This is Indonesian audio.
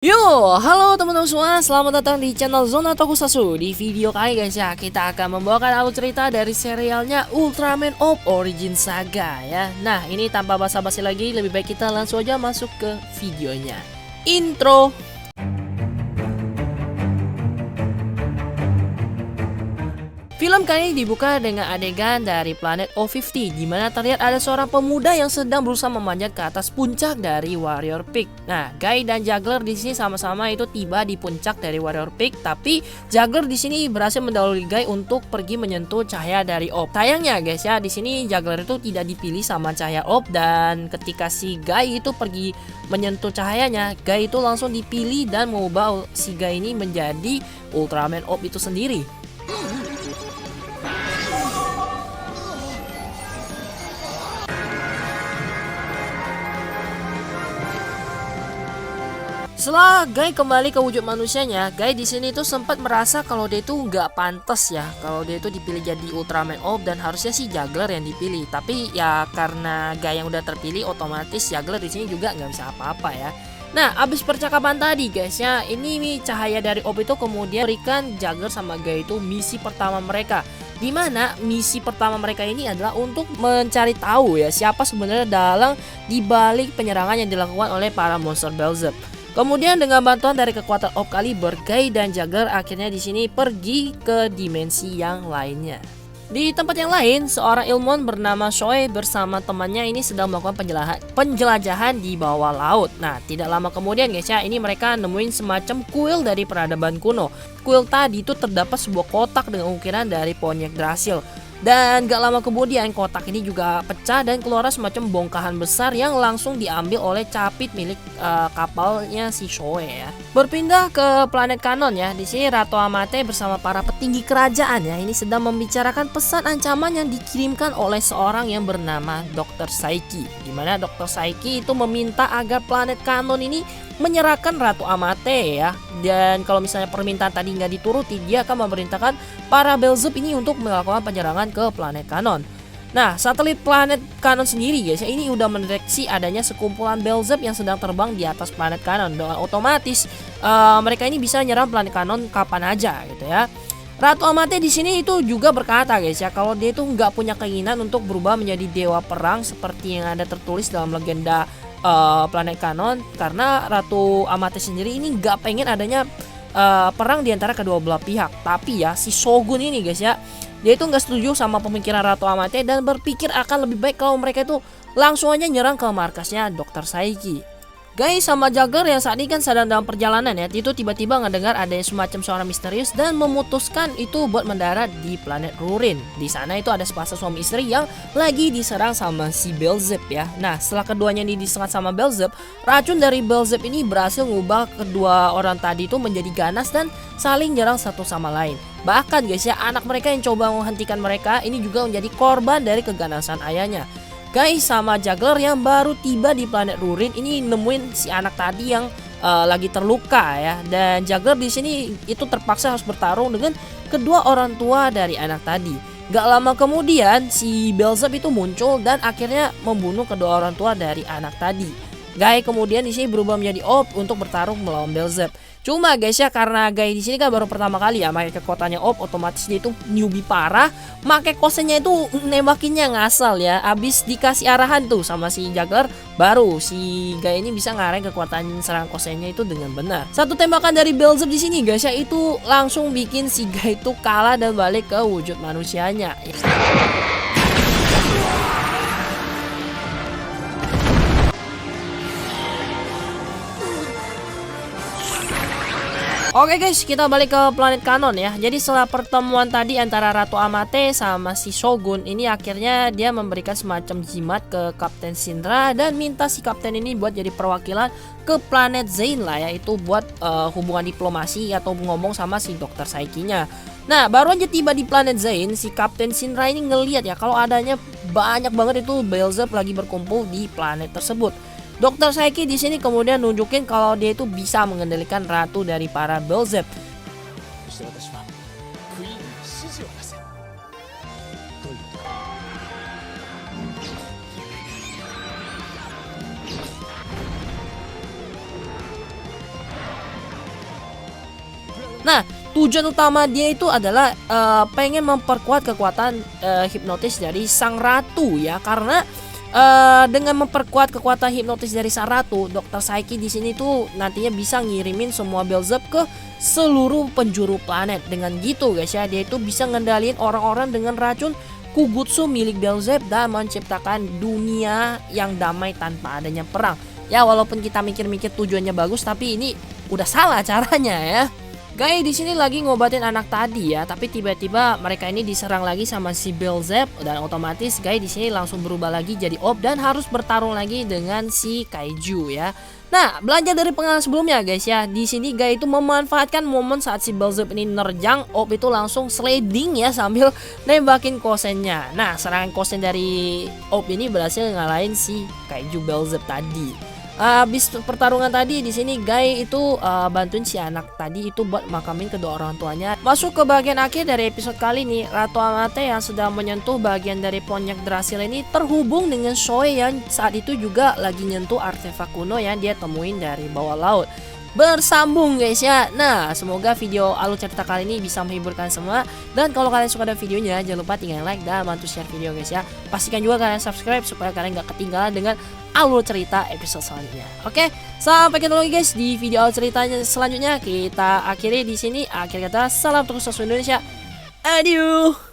Yo, halo teman-teman semua, selamat datang di channel Zona Tokusatsu. Di video kali guys ya, kita akan membawakan alur cerita dari serialnya Ultraman Op Origin Saga ya. Nah, ini tanpa basa-basi lagi, lebih baik kita langsung aja masuk ke videonya. Intro. Film kali ini dibuka dengan adegan dari planet O50, di mana terlihat ada seorang pemuda yang sedang berusaha memanjat ke atas puncak dari Warrior Peak. Nah, Guy dan Juggler di sini sama-sama itu tiba di puncak dari Warrior Peak, tapi Juggler di sini berhasil mendahului Guy untuk pergi menyentuh cahaya dari Op. Sayangnya guys ya, di sini Juggler itu tidak dipilih sama cahaya Op, dan ketika si Guy itu pergi menyentuh cahayanya, Guy itu langsung dipilih dan mengubah si Guy ini menjadi Ultraman Op itu sendiri. Setelah Guy kembali ke wujud manusianya, Guy di sini tuh sempat merasa kalau dia itu nggak pantas ya, kalau dia itu dipilih jadi Ultraman Op dan harusnya sih Juggler yang dipilih. Tapi ya karena Guy yang udah terpilih, otomatis Juggler di sini juga nggak bisa apa-apa ya. Nah, abis percakapan tadi guys ya, ini nih cahaya dari Op itu kemudian berikan Juggler sama Guy itu misi pertama mereka. Dimana misi pertama mereka ini adalah untuk mencari tahu ya siapa sebenarnya dalang dibalik penyerangan yang dilakukan oleh para monster Belzeb. Kemudian dengan bantuan dari kekuatan Op Caliber, Guy dan Juggler akhirnya di sini pergi ke dimensi yang lainnya. Di tempat yang lain, seorang ilmuwan bernama Shoei bersama temannya ini sedang melakukan penjelajahan di bawah laut. Nah, tidak lama kemudian guys ya, ini mereka nemuin semacam kuil dari peradaban kuno. Kuil tadi itu terdapat sebuah kotak dengan ukiran dari pohon Yggdrasil. Dan gak lama kemudian kotak ini juga pecah dan keluar semacam bongkahan besar yang langsung diambil oleh capit milik kapalnya si Shoei ya. Berpindah ke planet Kanon ya. Di sini Ratu Amate bersama para petinggi kerajaan ya ini sedang membicarakan pesan ancaman yang dikirimkan oleh seorang yang bernama Dr. Saiki. Di mana Dr. Saiki itu meminta agar planet Kanon ini menyerahkan Ratu Amate ya. Dan kalau misalnya permintaan tadi nggak dituruti, dia akan memerintahkan para Belzeb ini untuk melakukan penyerangan ke planet Kanon. Nah, satelit planet Kanon sendiri guys, ini udah mendeteksi adanya sekumpulan Belzeb yang sedang terbang di atas planet Kanon. Dan otomatis mereka ini bisa nyerang planet Kanon kapan aja gitu ya. Ratu Amate di sini itu juga berkata guys ya, kalau dia itu nggak punya keinginan untuk berubah menjadi dewa perang seperti yang ada tertulis dalam legenda planet Kanon, karena Ratu Amate sendiri ini nggak pengen adanya perang di antara kedua belah pihak. Tapi ya si Shogun ini guys ya, dia itu nggak setuju sama pemikiran Ratu Amate dan berpikir akan lebih baik kalau mereka itu langsung aja nyerang ke markasnya Dr. Saiki. Guy sama Juggler yang saat ini kan sedang dalam perjalanan ya, itu tiba-tiba ngedengar ada semacam suara misterius dan memutuskan itu buat mendarat di planet Rurin. Di sana itu ada sepasang suami istri yang lagi diserang sama si Belzeb ya. Nah, setelah keduanya ini diserang sama Belzeb, racun dari Belzeb ini berhasil mengubah kedua orang tadi itu menjadi ganas dan saling nyerang satu sama lain. Bahkan guys ya, anak mereka yang coba menghentikan mereka ini juga menjadi korban dari keganasan ayahnya. Guy sama Juggler yang baru tiba di planet Rurin ini nemuin si anak tadi yang lagi terluka ya, dan Juggler di sini itu terpaksa harus bertarung dengan kedua orang tua dari anak tadi. Gak lama kemudian si Belzeb itu muncul dan akhirnya membunuh kedua orang tua dari anak tadi. Guy kemudian di sini berubah menjadi Op untuk bertarung melawan Belzeb. Cuma guys ya, karena Guy di sini kan baru pertama kali ya pakai kekuatannya Op, otomatis dia itu newbie parah. Make kosennya itu nembakinnya ngasal ya. Abis dikasih arahan tuh sama si Juggler, baru si Guy ini bisa ngareng kekuatan serangan kosennya itu dengan benar. Satu tembakan dari Belzeb di sini guys ya, itu langsung bikin si Guy itu kalah dan balik ke wujud manusianya. Oke guys, kita balik ke planet Kanon ya. Jadi setelah pertemuan tadi antara Ratu Amate sama si Shogun, ini akhirnya dia memberikan semacam jimat ke Kapten Shinra dan minta si Kapten ini buat jadi perwakilan ke planet Zain lah ya, itu buat hubungan diplomasi atau ngomong sama si Dr. Saiki-nya. Nah, baru aja tiba di planet Zain, si Kapten Shinra ini ngeliat ya kalau adanya banyak banget itu Belzeb lagi berkumpul di planet tersebut. Dr. Saiki di sini kemudian nunjukin kalau dia itu bisa mengendalikan ratu dari para Belzeb. Nah, tujuan utama dia itu adalah pengen memperkuat kekuatan hipnotis dari sang ratu ya, karena dengan memperkuat kekuatan hipnotis dari sang ratu, Dr. Saiki di sini tuh nantinya bisa ngirimin semua Beelzeb ke seluruh penjuru planet. Dengan gitu guys ya, dia itu bisa ngendalin orang-orang dengan racun Kugutsu milik Beelzeb dan menciptakan dunia yang damai tanpa adanya perang. Ya walaupun kita mikir-mikir tujuannya bagus, tapi ini udah salah caranya ya. Guy di sini lagi ngobatin anak tadi ya, tapi tiba-tiba mereka ini diserang lagi sama si Beelzeb dan otomatis Guy di sini langsung berubah lagi jadi Ob dan harus bertarung lagi dengan si Kaiju ya. Nah, belajar dari pengalaman sebelumnya guys ya, di sini Guy itu memanfaatkan momen saat si Beelzeb ini nerjang, Ob itu langsung sliding ya sambil nembakin kosennya. Nah, serangan kosen dari Ob ini berhasil ngalahin si Kaiju Beelzeb tadi. Habis pertarungan tadi di sini Guy itu bantuin si anak tadi itu buat makamin kedua orang tuanya. Masuk ke bagian akhir dari episode kali ini, Ratu Amate yang sedang menyentuh bagian dari Ponyak Drasil ini terhubung dengan Shoei yang saat itu juga lagi nyentuh artefak kuno yang dia temuin dari bawah laut. Bersambung guys ya. Nah, semoga video alur cerita kali ini bisa menghiburkan semua. Dan kalau kalian suka dengan videonya, jangan lupa tinggal like dan bantu share video guys ya. Pastikan juga kalian subscribe supaya kalian gak ketinggalan dengan alur cerita episode selanjutnya. Oke, sampai ketemu lagi guys di video alur ceritanya selanjutnya. Kita akhiri di sini. Akhir kata, salam untuk Indonesia. Adieu.